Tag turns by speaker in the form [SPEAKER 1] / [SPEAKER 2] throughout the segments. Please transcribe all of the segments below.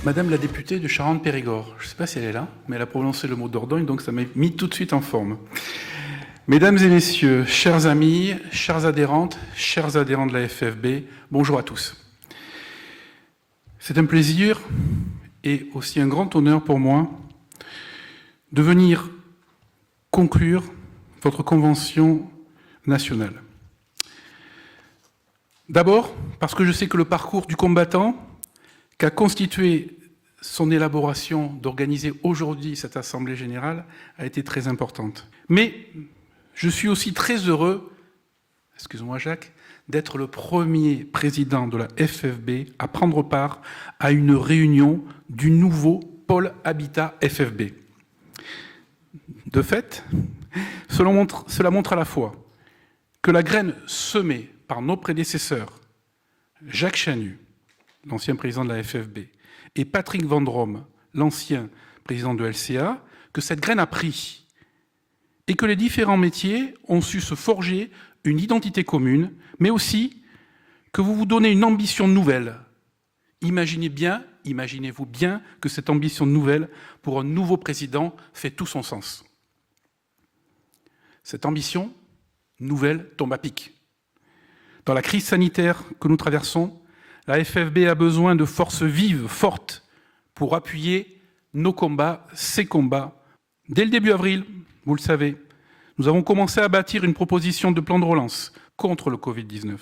[SPEAKER 1] Madame la députée de Charente-Périgord, je ne sais pas si elle est là, mais elle a prononcé le mot Dordogne, donc ça m'a mis tout de suite en forme. Mesdames et messieurs, chers amis, chères adhérentes, chers adhérents de la FFB, bonjour à tous. C'est un plaisir et aussi un grand honneur pour moi de venir conclure votre convention nationale. D'abord, parce que je sais que le parcours du combattant qu'a constitué son élaboration d'organiser aujourd'hui cette Assemblée générale a été très importante. Mais je suis aussi très heureux, excuse-moi Jacques, d'être le premier président de la FFB à prendre part à une réunion du nouveau pôle Habitat FFB. De fait, cela montre à la fois que la graine semée par nos prédécesseurs, Jacques Chanu, l'ancien président de la FFB, et Patrick Vendôme, l'ancien président de LCA, que cette graine a pris et que les différents métiers ont su se forger une identité commune, mais aussi que vous vous donnez une ambition nouvelle. Imaginez-vous bien que cette ambition nouvelle, pour un nouveau président, fait tout son sens. Cette ambition nouvelle tombe à pic. Dans la crise sanitaire que nous traversons, la FFB a besoin de forces vives, fortes, pour appuyer nos combats, ces combats. Dès le début avril, vous le savez, nous avons commencé à bâtir une proposition de plan de relance contre le Covid-19,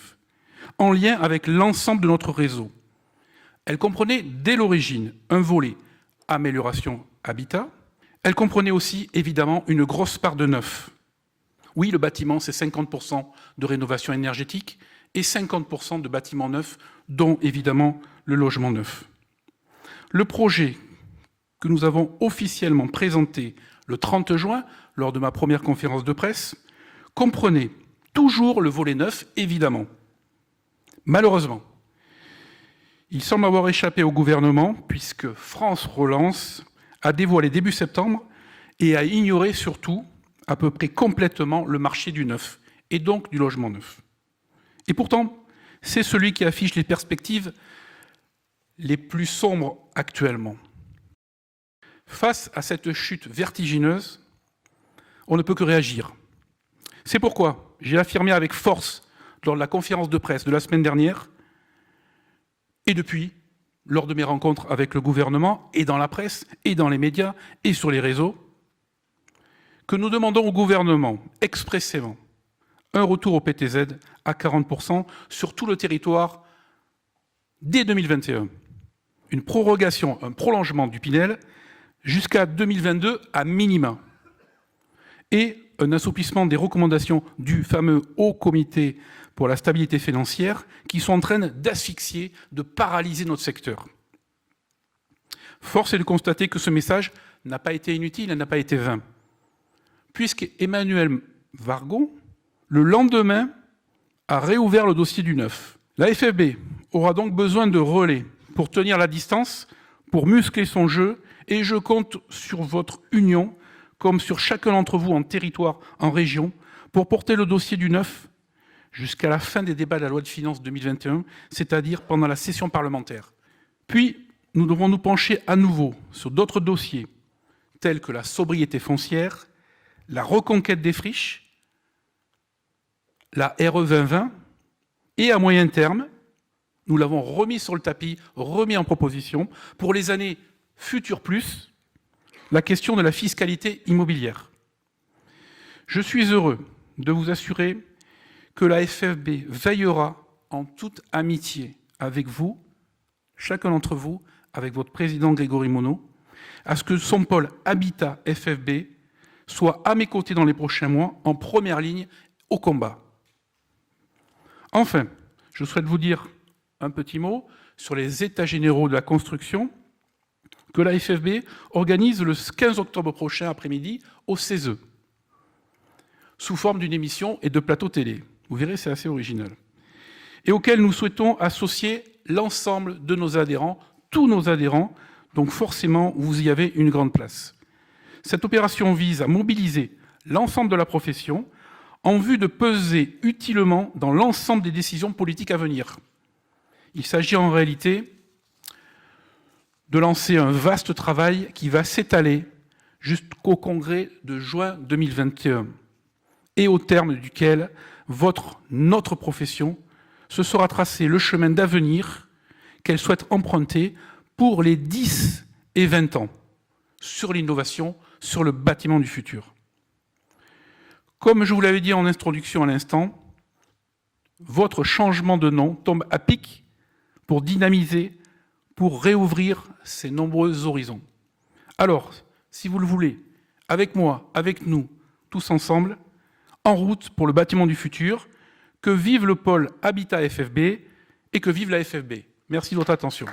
[SPEAKER 1] en lien avec l'ensemble de notre réseau. Elle comprenait dès l'origine un volet amélioration habitat. Elle comprenait aussi, évidemment, une grosse part de neuf. Oui, le bâtiment, c'est 50% de rénovation énergétique et 50% de bâtiments neufs, dont évidemment le logement neuf. Le projet que nous avons officiellement présenté le 30 juin, lors de ma première conférence de presse, comprenait toujours le volet neuf, évidemment. Malheureusement, il semble avoir échappé au gouvernement, puisque France Relance a dévoilé début septembre et a ignoré surtout, à peu près complètement, le marché du neuf, et donc du logement neuf. Et pourtant, c'est celui qui affiche les perspectives les plus sombres actuellement. Face à cette chute vertigineuse, on ne peut que réagir. C'est pourquoi j'ai affirmé avec force lors de la conférence de presse de la semaine dernière, et depuis, lors de mes rencontres avec le gouvernement, et dans la presse, et dans les médias, et sur les réseaux, que nous demandons au gouvernement, expressément, un retour au PTZ à 40% sur tout le territoire dès 2021. Une prorogation, un prolongement du Pinel jusqu'à 2022 à minima. Et un assouplissement des recommandations du fameux Haut Comité pour la stabilité financière qui sont en train d'asphyxier, de paralyser notre secteur. Force est de constater que ce message n'a pas été inutile, n'a pas été vain. Puisque Emmanuel Wargon, le lendemain, a réouvert le dossier du neuf. La FFB aura donc besoin de relais pour tenir la distance, pour muscler son jeu, et je compte sur votre union, comme sur chacun d'entre vous en territoire, en région, pour porter le dossier du neuf jusqu'à la fin des débats de la loi de finances 2021, c'est-à-dire pendant la session parlementaire. Puis, nous devrons nous pencher à nouveau sur d'autres dossiers, tels que la sobriété foncière, la reconquête des friches, la RE 2020, et à moyen terme, nous l'avons remis sur le tapis, remis en proposition, pour les années futures plus, la question de la fiscalité immobilière. Je suis heureux de vous assurer que la FFB veillera en toute amitié avec vous, chacun d'entre vous, avec votre président Grégory Monod, à ce que son pôle Habitat FFB soit à mes côtés dans les prochains mois, en première ligne, au combat. Enfin, je souhaite vous dire un petit mot sur les états généraux de la construction que la FFB organise le 15 octobre prochain après-midi au CESE, sous forme d'une émission et de plateau télé. Vous verrez, c'est assez original. Et auquel nous souhaitons associer l'ensemble de nos adhérents, tous nos adhérents, donc forcément, vous y avez une grande place. Cette opération vise à mobiliser l'ensemble de la profession en vue de peser utilement dans l'ensemble des décisions politiques à venir. Il s'agit en réalité de lancer un vaste travail qui va s'étaler jusqu'au congrès de juin 2021 et au terme duquel notre profession se sera tracé le chemin d'avenir qu'elle souhaite emprunter pour les 10 et 20 ans sur l'innovation, sur le bâtiment du futur. Comme je vous l'avais dit en introduction à l'instant, votre changement de nom tombe à pic pour dynamiser, pour réouvrir ces nombreux horizons. Alors, si vous le voulez, avec moi, avec nous, tous ensemble, en route pour le bâtiment du futur, que vive le pôle Habitat FFB et que vive la FFB. Merci de votre attention.